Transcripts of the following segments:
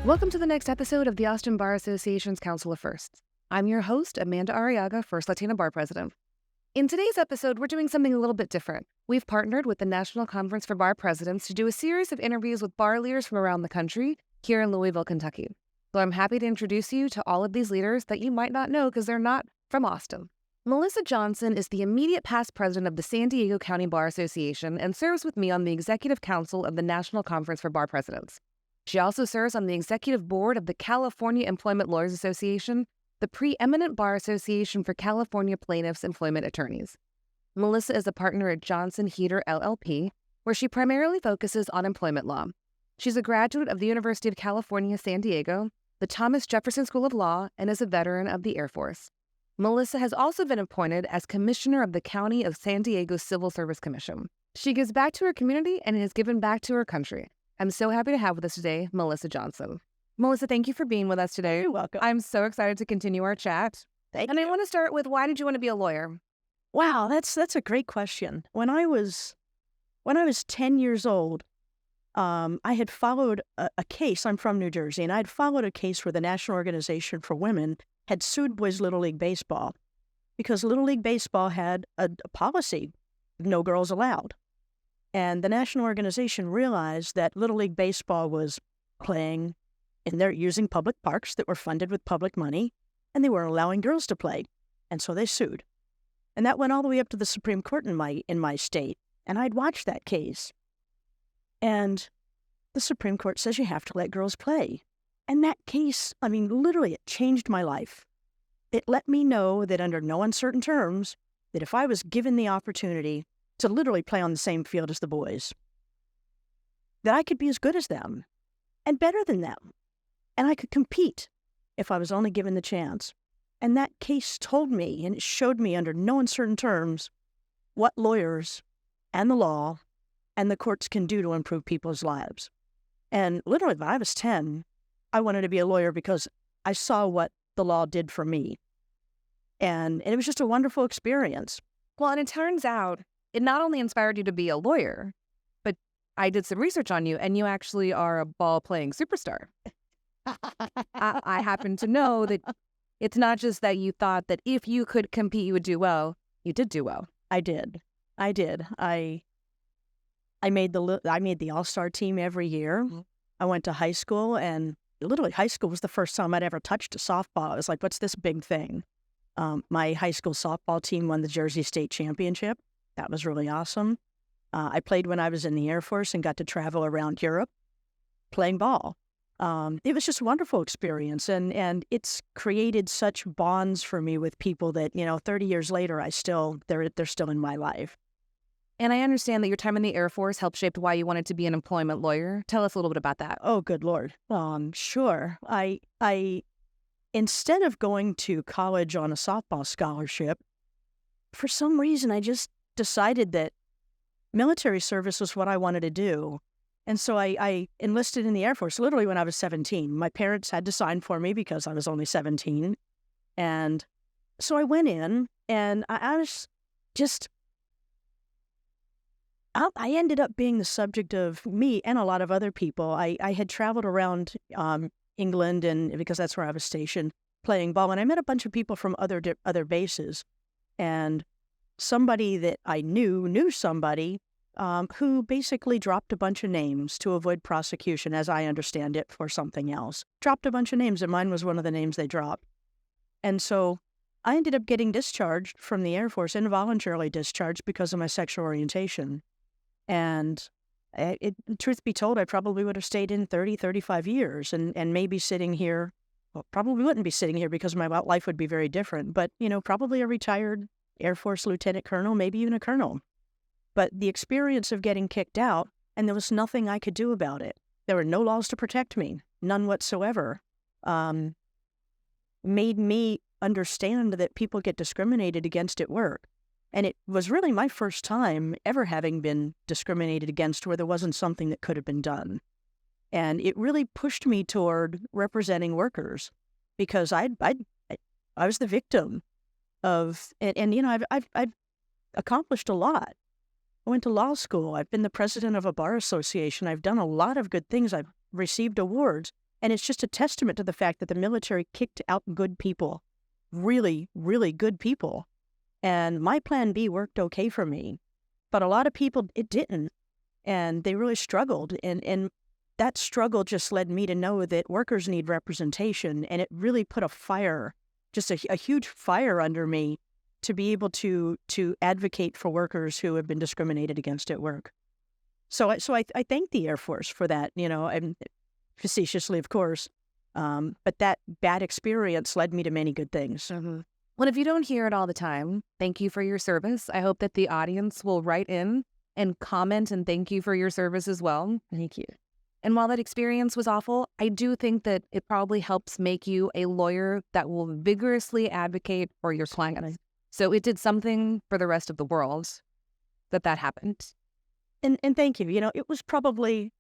Welcome to the next episode of the Austin Bar Association's Council of Firsts. I'm your host, Amanda Arriaga, First Latina Bar President. In today's episode, we're doing something a little bit different. We've partnered with the National Conference for Bar Presidents to do a series of interviews with bar leaders from around the country here in Louisville, Kentucky. So I'm happy to introduce you to all of these leaders that you might not know because they're not from Austin. Melissa Johnson is the immediate past president of the San Diego County Bar Association and serves with me on the Executive Council of the National Conference for Bar Presidents. She also serves on the executive board of the California Employment Lawyers Association, the preeminent bar association for California plaintiffs' employment attorneys. Melissa is a partner at Johnson Heater LLP, where she primarily focuses on employment law. She's a graduate of the University of California, San Diego, the Thomas Jefferson School of Law, and is a veteran of the Air Force. Melissa has also been appointed as commissioner of the County of San Diego Civil Service Commission. She gives back to her community and has given back to her country. I'm so happy to have with us today, Melissa Johnson. Melissa, thank you for being with us today. You're welcome. I'm so excited to continue our chat. Thank and you. I want to start with, why did you want to be a lawyer? Wow, that's a great question. When I was 10 years old, I had followed a case. I'm from New Jersey, and I had followed a case where the National Organization for Women had sued Boys Little League Baseball because Little League Baseball had a policy, no girls allowed. And the national organization realized that Little League Baseball was playing using public parks that were funded with public money, and they weren't allowing girls to play. And so they sued. And that went all the way up to the Supreme Court in my state. And I'd watched that case. And the Supreme Court says you have to let girls play. And that case, literally, it changed my life. It let me know that under no uncertain terms, that if I was given the opportunity to literally play on the same field as the boys, that I could be as good as them and better than them. And I could compete if I was only given the chance. And that case told me, and it showed me under no uncertain terms, what lawyers and the law and the courts can do to improve people's lives. And literally, when I was 10, I wanted to be a lawyer because I saw what the law did for me. And it was just a wonderful experience. Well, and it turns out it not only inspired you to be a lawyer, but I did some research on you, and you actually are a ball-playing superstar. I happen to know that it's not just that you thought that if you could compete, you would do well. You did do well. I did. I made the All-Star team every year. Mm-hmm. I went to high school, and literally high school was the first time I'd ever touched a softball. I was like, what's this big thing? My high school softball team won the Jersey State Championship. That was really awesome. I played when I was in the Air Force and got to travel around Europe playing ball. It was just a wonderful experience, and it's created such bonds for me with people that, 30 years later, they're still in my life. And I understand that your time in the Air Force helped shape why you wanted to be an employment lawyer. Tell us a little bit about that. Oh, good Lord. Sure. I instead of going to college on a softball scholarship, for some reason, I just decided that military service was what I wanted to do. And so I enlisted in the Air Force literally when I was 17. My parents had to sign for me because I was only 17. And so I went in, and I was just... I ended up being the subject of me and a lot of other people. I had traveled around England, and because that's where I was stationed, playing ball. And I met a bunch of people from other bases. And somebody that I knew somebody who basically dropped a bunch of names to avoid prosecution, as I understand it, for something else. Dropped a bunch of names, and mine was one of the names they dropped. And so I ended up getting discharged from the Air Force, involuntarily discharged because of my sexual orientation. And truth be told, I probably would have stayed in 30, 35 years and maybe sitting here, well, probably wouldn't be sitting here because my life would be very different, but, probably a retired Air Force lieutenant colonel, maybe even a colonel. But the experience of getting kicked out, and there was nothing I could do about it. There were no laws to protect me, none whatsoever, made me understand that people get discriminated against at work. And it was really my first time ever having been discriminated against where there wasn't something that could have been done. And it really pushed me toward representing workers because I was the victim of, and I've accomplished a lot. I went to law school. I've been the president of a bar association. I've done a lot of good things. I've received awards. And it's just a testament to the fact that the military kicked out good people, really, really good people. And my plan B worked okay for me. But a lot of people, it didn't. And they really struggled. And that struggle just led me to know that workers need representation. And it really put a fire, just a huge fire under me to be able to advocate for workers who have been discriminated against at work. So I thank the Air Force for that, and facetiously, of course. But that bad experience led me to many good things. Mm-hmm. Well, if you don't hear it all the time, thank you for your service. I hope that the audience will write in and comment and thank you for your service as well. Thank you. And while that experience was awful, I do think that it probably helps make you a lawyer that will vigorously advocate for your client. So it did something for the rest of the world that happened. And thank you. It was probably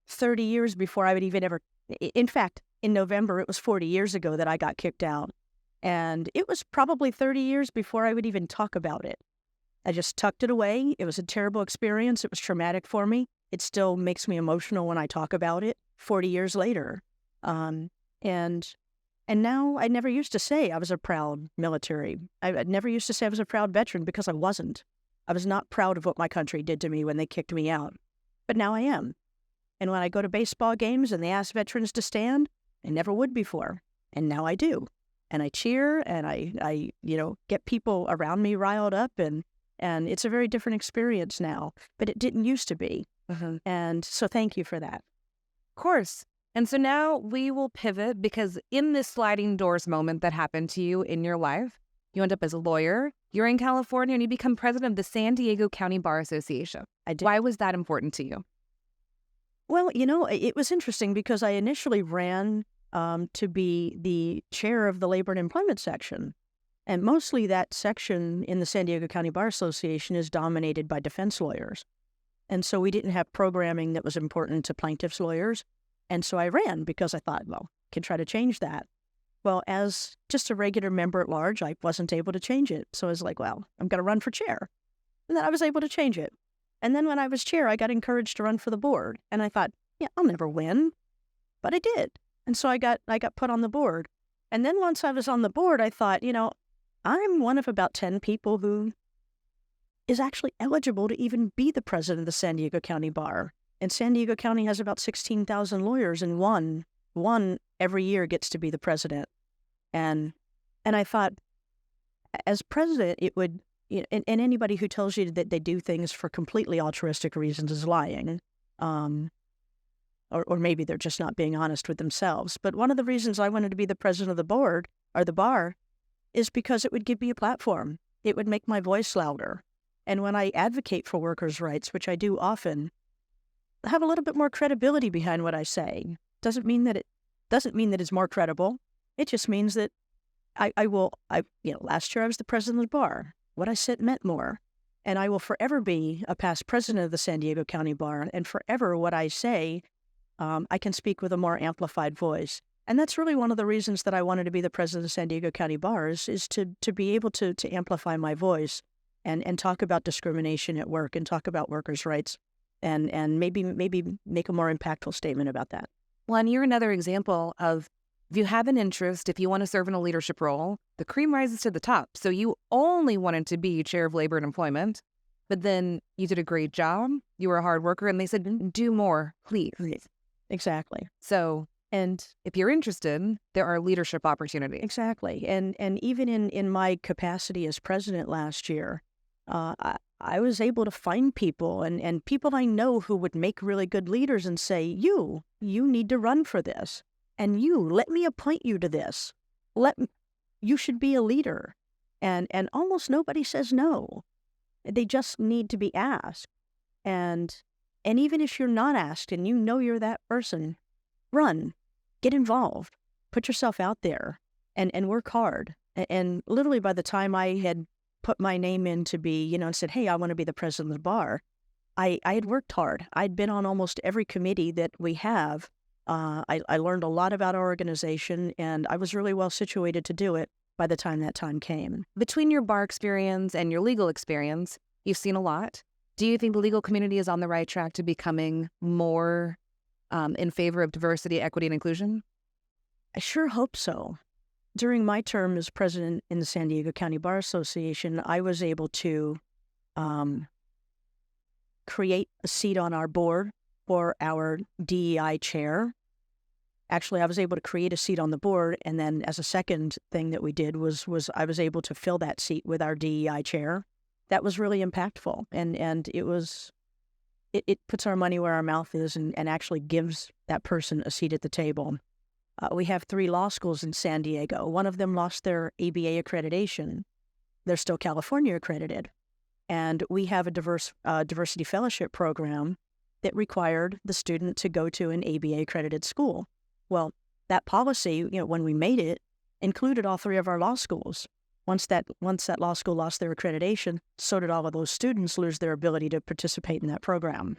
30 years before I would even ever, in fact, in November, it was 40 years ago that I got kicked out. And it was probably 30 years before I would even talk about it. I just tucked it away. It was a terrible experience. It was traumatic for me. It still makes me emotional when I talk about it 40 years later. And now I never used to say I was a proud military. I never used to say I was a proud veteran because I wasn't. I was not proud of what my country did to me when they kicked me out. But now I am. And when I go to baseball games and they ask veterans to stand, I never would before. And now I do. And I cheer and I get people around me riled up and it's a very different experience now, but it didn't used to be. Mm-hmm. And so thank you for that. Of course. And so now we will pivot because in this sliding doors moment that happened to you in your life, you end up as a lawyer, you're in California, and you become president of the San Diego County Bar Association. I did. Why was that important to you? Well, it was interesting because I initially ran to be the chair of the Labor and Employment section. And mostly that section in the San Diego County Bar Association is dominated by defense lawyers. And so we didn't have programming that was important to plaintiffs' lawyers. And so I ran because I thought, well, I can try to change that. Well, as just a regular member at large, I wasn't able to change it. So I was like, well, I'm going to run for chair. And then I was able to change it. And then when I was chair, I got encouraged to run for the board. And I thought, yeah, I'll never win. But I did. And so I got put on the board. And then once I was on the board, I thought, I'm one of about 10 people who is actually eligible to even be the president of the San Diego County Bar. And San Diego County has about 16,000 lawyers, and one every year gets to be the president. And I thought, as president, it would, and anybody who tells you that they do things for completely altruistic reasons is lying. Or maybe they're just not being honest with themselves. But one of the reasons I wanted to be the president of the board, or the bar, is because it would give me a platform. It would make my voice louder. And when I advocate for workers' rights, which I do often, I have a little bit more credibility behind what I say. Doesn't mean that it's more credible. It just means that last year I was the president of the bar. What I said meant more. And I will forever be a past president of the San Diego County Bar. And forever what I say, I can speak with a more amplified voice. And that's really one of the reasons that I wanted to be the president of San Diego County Bars is to be able to amplify my voice and talk about discrimination at work and talk about workers' rights and maybe make a more impactful statement about that. Well, and you're another example of if you have an interest, if you want to serve in a leadership role, the cream rises to the top. So you only wanted to be chair of labor and employment, but then you did a great job. You were a hard worker, and they said, do more, please. Exactly. So, and if you're interested, there are leadership opportunities. Exactly. And even in my capacity as president last year, I was able to find people and people I know who would make really good leaders and say, you need to run for this. And let me appoint you to this. You should be a leader. And almost nobody says no. They just need to be asked. And even if you're not asked and you know you're that person, run, get involved, put yourself out there and work hard. And literally by the time I had put my name in to be, and said, hey, I want to be the president of the bar, I had worked hard. I'd been on almost every committee that we have. I learned a lot about our organization, and I was really well situated to do it by the time that time came. Between your bar experience and your legal experience, you've seen a lot. Do you think the legal community is on the right track to becoming more in favor of diversity, equity, and inclusion? I sure hope so. During my term as president in the San Diego County Bar Association, I was able to create a seat on our board for our DEI chair. Actually, I was able to create a seat on the board, and then as a second thing that we did was I was able to fill that seat with our DEI chair. That was really impactful, and it puts our money where our mouth is and actually gives that person a seat at the table. We have 3 law schools in San Diego. One of them lost their ABA accreditation. They're still California accredited. And we have a diversity fellowship program that required the student to go to an ABA accredited school. Well, that policy, when we made it, included all 3 of our law schools. Once that law school lost their accreditation, so did all of those students lose their ability to participate in that program.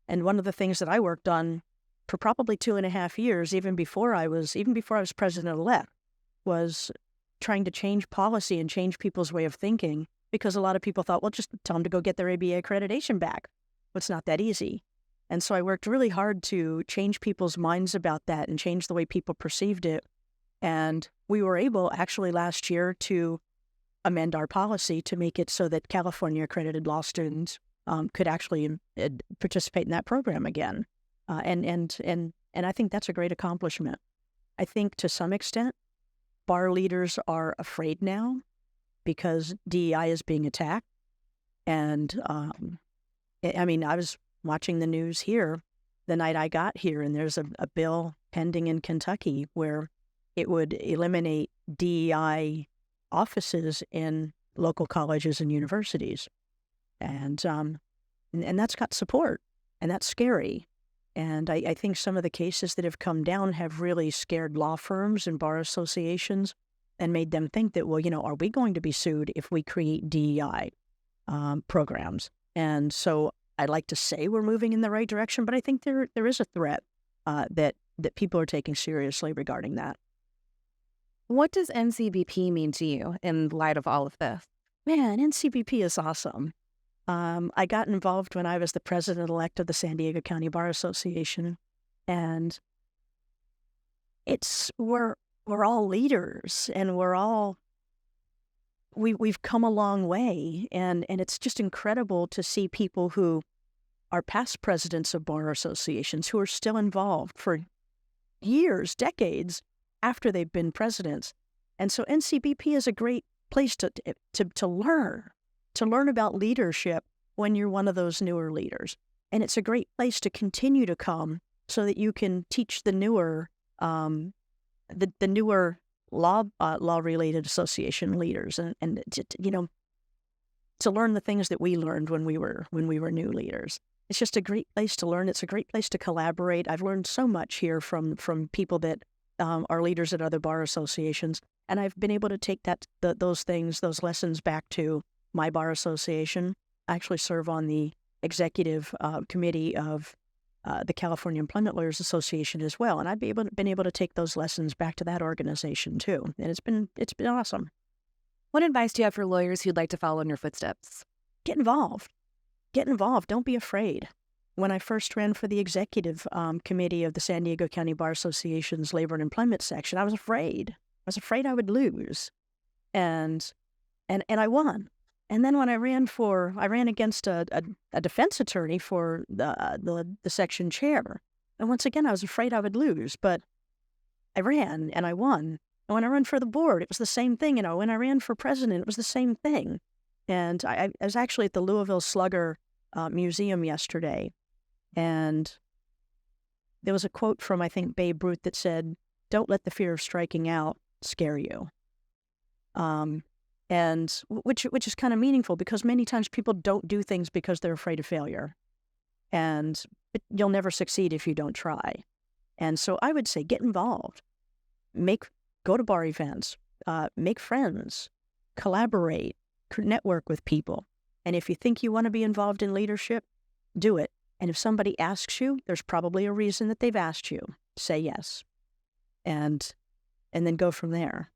And one of the things that I worked on for probably 2.5 years, even before I was president-elect, was trying to change policy and change people's way of thinking, because a lot of people thought, well, just tell them to go get their ABA accreditation back. Well, it's not that easy. And so I worked really hard to change people's minds about that and change the way people perceived it. And we were able, actually last year, to amend our policy to make it so that California accredited law students could actually participate in that program again. And I think that's a great accomplishment. I think to some extent, bar leaders are afraid now because DEI is being attacked. And I was watching the news here the night I got here, and there's a bill pending in Kentucky where it would eliminate DEI offices in local colleges and universities. And that's got support, and that's scary. And I think some of the cases that have come down have really scared law firms and bar associations and made them think that, well, are we going to be sued if we create DEI programs? And so I'd like to say we're moving in the right direction, but I think there is a threat that people are taking seriously regarding that. What does NCBP mean to you in light of all of this? Man, NCBP is awesome. I got involved when I was the president-elect of the San Diego County Bar Association, and we're all leaders, and we've come a long way, and it's just incredible to see people who are past presidents of bar associations who are still involved for years, decades after they've been presidents. And so NCBP is a great place to learn about leadership when you're one of those newer leaders. And it's a great place to continue to come so that you can teach the newer the newer law-related association leaders and to learn the things that we learned when we were new leaders. It's just a great place to learn. It's a great place to collaborate. I've learned so much here from people that are leaders at other bar associations, and I've been able to take those lessons back to my bar association. I actually serve on the executive committee of the California Employment Lawyers Association as well, and I've been able to take those lessons back to that organization too, and it's been awesome. What advice do you have for lawyers who'd like to follow in your footsteps? Get involved. Get involved. Don't be afraid. When I first ran for the executive committee of the San Diego County Bar Association's Labor and Employment section, I was afraid. I was afraid I would lose, and I won. And then when I ran against a defense attorney for the section chair, and once again I was afraid I would lose, but I ran and I won. And when I ran for the board, it was the same thing. When I ran for president, it was the same thing. And I was actually at the Louisville Slugger Museum yesterday, and there was a quote from, I think, Babe Ruth that said, "Don't let the fear of striking out scare you." And which is kind of meaningful, because many times people don't do things because they're afraid of failure, and you'll never succeed if you don't try. And so I would say get involved, go to bar events, make friends, collaborate, network with people. And if you think you want to be involved in leadership, do it. And if somebody asks you, there's probably a reason that they've asked you. Say yes, and then go from there.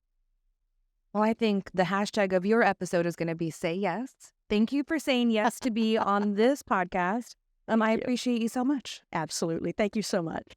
Well, I think the hashtag of your episode is going to be Say Yes. Thank you for saying yes to be on this podcast. I you. appreciate you so much. Absolutely. Thank you so much.